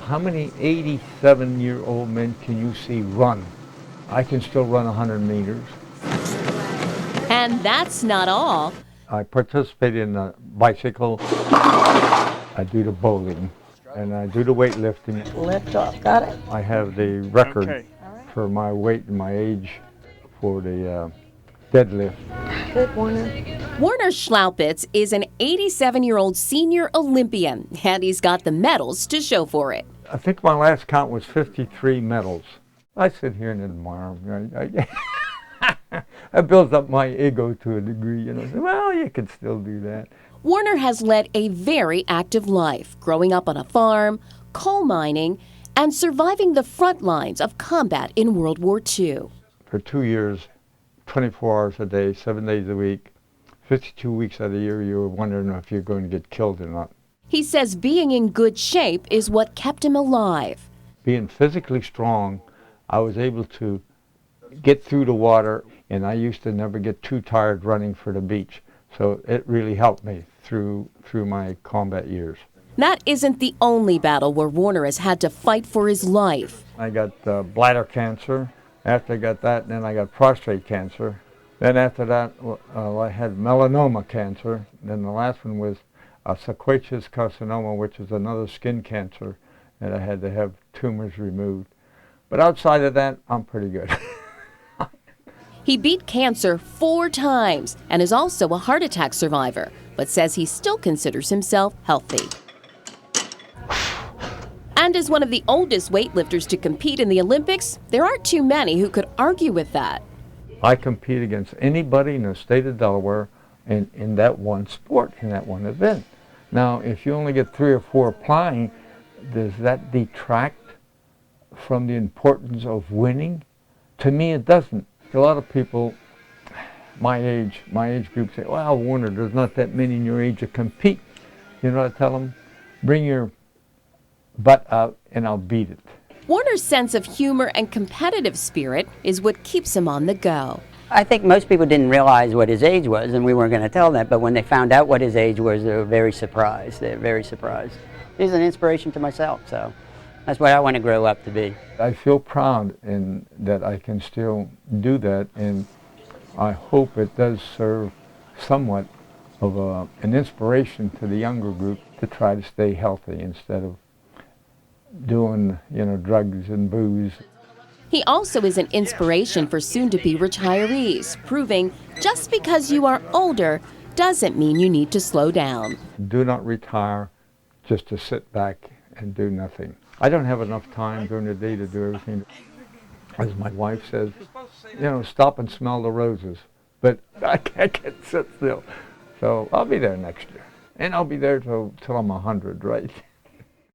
How many 87-year-old men can you see run? I can still run 100 meters. And that's not all. I participate in the bicycle, I do the bowling, and I do the weightlifting. Lift off, got it? I have the record for my weight and my age for the deadlift. Good, Warner. Warner Schlaupitz is an 87-year-old senior Olympian, and he's got the medals to show for it. I think my last count was 53 medals. I sit here and admire them. It builds up my ego to a degree, you know. Well, you can still do that. Warner has led a very active life, growing up on a farm, coal mining, and surviving the front lines of combat in World War II. For 2 years, 24 hours a day, 7 days a week, 52 weeks out of the year, you were wondering if you're going to get killed or not. He says being in good shape is what kept him alive. Being physically strong, I was able to get through the water, and I used to never get too tired running for the beach. So it really helped me through my combat years. That isn't the only battle where Warner has had to fight for his life. I got bladder cancer. After I got that, then I got prostate cancer. Then after that, I had melanoma cancer. Then the last one was Schlaupitz carcinoma, which is another skin cancer, and I had to have tumors removed. But outside of that, I'm pretty good. He beat cancer 4 times and is also a heart attack survivor, but says he still considers himself healthy. And as one of the oldest weightlifters to compete in the Olympics, there aren't too many who could argue with that. I compete against anybody in the state of Delaware in that one sport, in that one event. Now, if you only get 3 or 4 applying, does that detract from the importance of winning? To me, it doesn't. A lot of people my age group say, well, Warner, there's not that many in your age to compete. You know what I tell them? Bring your butt out and I'll beat it. Warner's sense of humor and competitive spirit is what keeps him on the go. I think most people didn't realize what his age was, and we weren't going to tell them, but when they found out what his age was, they were very surprised. They're very surprised. He's an inspiration to myself, so that's what I want to grow up to be. I feel proud in that I can still do that, and I hope it does serve somewhat of an inspiration to the younger group to try to stay healthy instead of doing, you know, drugs and booze. He also is an inspiration for soon-to-be retirees, proving just because you are older doesn't mean you need to slow down. Do not retire just to sit back and do nothing. I don't have enough time during the day to do everything. As my wife says, you know, stop and smell the roses. But I can't sit still. So I'll be there next year. And I'll be there till I'm 100, right?